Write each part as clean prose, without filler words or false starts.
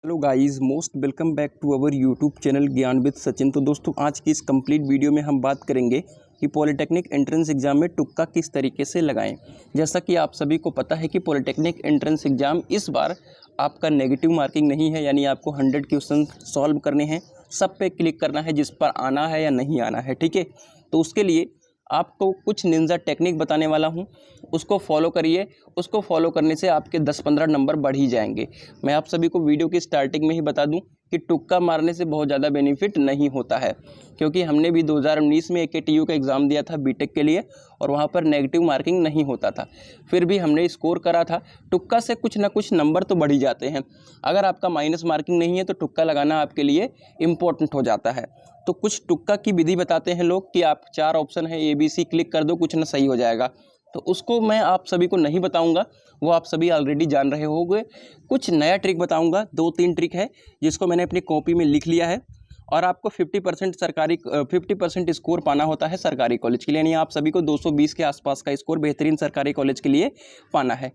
Hello guys, most welcome back to our YouTube channel Gyan with Sachin. तो दोस्तों, आज की इस कंप्लीट वीडियो में हम बात करेंगे कि पॉलिटेक्निक एंट्रेंस एग्ज़ाम में तुक्का किस तरीके से लगाएं। जैसा कि आप सभी को पता है कि पॉलिटेक्निक एंट्रेंस एग्ज़ाम इस बार आपका नेगेटिव मार्किंग नहीं है, यानी आपको 100 क्वेश्चन सॉल्व करने हैं। सब पे क्लिक करना है जिस पर आना है या नहीं आना है, ठीक है। तो उसके लिए आपको कुछ निंजा टेक्निक बताने वाला हूं, उसको फॉलो करिए। उसको फॉलो करने से आपके 10-15 नंबर बढ़ ही जाएंगे। मैं आप सभी को वीडियो की स्टार्टिंग में ही बता दूं कि तुक्का मारने से बहुत ज़्यादा बेनिफिट नहीं होता है, क्योंकि हमने भी 2019 में AKTU का एग्ज़ाम दिया था बीटेक के लिए, और वहाँ पर नेगेटिव मार्किंग नहीं होता था। फिर भी हमने स्कोर करा था। तुक्का से कुछ ना कुछ नंबर तो बढ़ ही जाते हैं। अगर आपका माइनस मार्किंग नहीं है तो तुक्का लगाना आपके लिए इम्पोर्टेंट हो जाता है। तो कुछ तुक्का की विधि बताते हैं लोग कि आप 4 ऑप्शन है ABC, क्लिक कर दो, कुछ ना सही हो जाएगा। तो उसको मैं आप सभी को नहीं बताऊंगा, वो आप सभी ऑलरेडी जान रहे होंगे। कुछ नया ट्रिक बताऊंगा, 2-3 ट्रिक है जिसको मैंने अपनी कॉपी में लिख लिया है। और आपको 50% स्कोर पाना होता है सरकारी कॉलेज के लिए, यानी आप सभी को 220 के आसपास का स्कोर बेहतरीन सरकारी कॉलेज के लिए पाना है।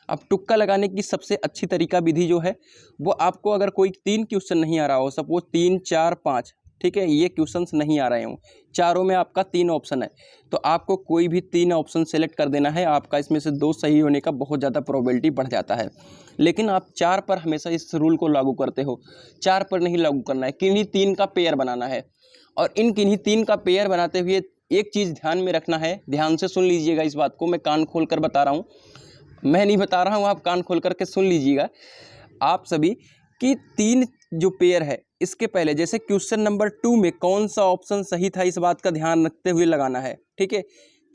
अब तुक्का लगाने की सबसे अच्छी तरीका विधि जो है वो, आपको अगर कोई 3 क्वेश्चन नहीं आ रहा हो, सपोज 3, 4, 5, ठीक है, ये क्वेश्चंस नहीं आ रहे हों, चारों में आपका 3 ऑप्शन है, तो आपको कोई भी 3 ऑप्शन सेलेक्ट कर देना है। आपका इसमें से 2 सही होने का बहुत ज़्यादा प्रोबेबिलिटी बढ़ जाता है। लेकिन आप 4 पर हमेशा इस रूल को लागू करते हो, 4 पर नहीं लागू करना है, किन्हीं 3 का पेयर बनाना है। और इन किन्हीं 3 का पेयर बनाते हुए एक चीज़ ध्यान में रखना है, ध्यान से सुन लीजिएगा इस बात को, मैं कान खोल कर बता रहा हूँ, मैं नहीं बता रहा हूँ, आप कान खोल करके सुन लीजिएगा आप सभी, कि 3 जो पेयर है इसके पहले, जैसे क्वेश्चन नंबर 2 में कौन सा ऑप्शन सही था, इस बात का ध्यान रखते हुए लगाना है, ठीक है।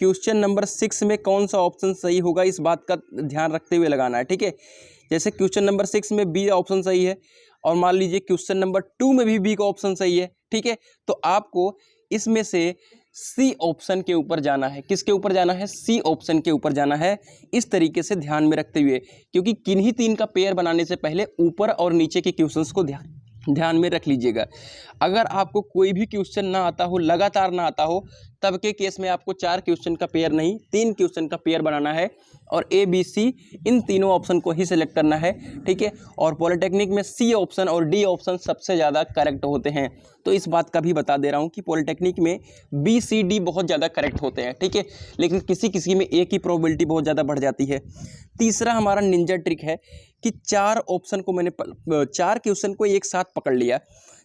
क्वेश्चन नंबर 6 में कौन सा ऑप्शन सही होगा, इस बात का ध्यान रखते हुए लगाना है, ठीक है। जैसे क्वेश्चन नंबर 6 में B ऑप्शन सही है, और मान लीजिए क्वेश्चन नंबर 2 में भी B का ऑप्शन सही है, ठीक है, तो आपको इसमें से C ऑप्शन के ऊपर जाना है। किसके ऊपर जाना है? C ऑप्शन के ऊपर जाना है, इस तरीके से ध्यान में रखते हुए, क्योंकि किन्हीं 3 का पेयर बनाने से पहले ऊपर और नीचे के क्वेश्चंस को ध्यान में रख लीजिएगा। अगर आपको कोई भी क्वेश्चन ना आता हो, लगातार ना आता हो, तब के केस में आपको 4 क्वेश्चन का पेयर नहीं, 3 क्वेश्चन का पेयर बनाना है, और ABC इन तीनों ऑप्शन को ही सिलेक्ट करना है, ठीक है। और पॉलिटेक्निक में C ऑप्शन और D ऑप्शन सबसे ज़्यादा करेक्ट होते हैं, तो इस बात का भी बता दे रहा हूँ कि पॉलिटेक्निक में B, C, D बहुत ज़्यादा करेक्ट होते हैं, ठीक है। लेकिन किसी किसी में A की प्रोबेबिलिटी बहुत ज़्यादा बढ़ जाती है। तीसरा हमारा निंजा ट्रिक है कि 4 ऑप्शन को मैंने 4 क्वेश्चन को एक साथ पकड़ लिया,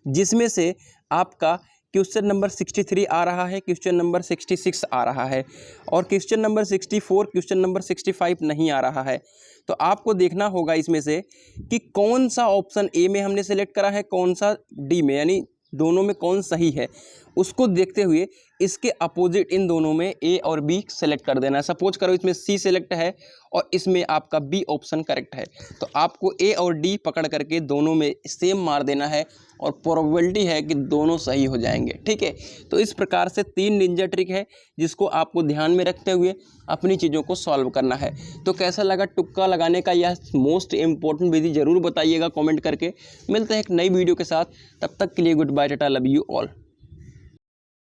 जिसमें से आपका क्वेश्चन नंबर 63 आ रहा है, क्वेश्चन नंबर 66 आ रहा है, और क्वेश्चन नंबर 64, क्वेश्चन नंबर 65 नहीं आ रहा है। तो आपको देखना होगा इसमें से कि कौन सा ऑप्शन A में हमने सेलेक्ट करा है, कौन सा D में, यानी दोनों में कौन सही है, उसको देखते हुए इसके अपोजिट इन दोनों में A और B सेलेक्ट कर देना है। सपोज करो इसमें C सेलेक्ट है और इसमें आपका B ऑप्शन करेक्ट है, तो आपको A और D पकड़ करके दोनों में सेम मार देना है, और प्रोबेबिलिटी है कि दोनों सही हो जाएंगे, ठीक है। तो इस प्रकार से 3 निंजा ट्रिक है जिसको आपको ध्यान में रखते हुए अपनी चीज़ों को सॉल्व करना है। तो कैसा लगा तुक्का लगाने का यह मोस्ट इम्पोर्टेंट विधि, ज़रूर बताइएगा कमेंट करके। मिलते हैं एक नई वीडियो के साथ, तब तक के लिए goodbye, tata, love you all.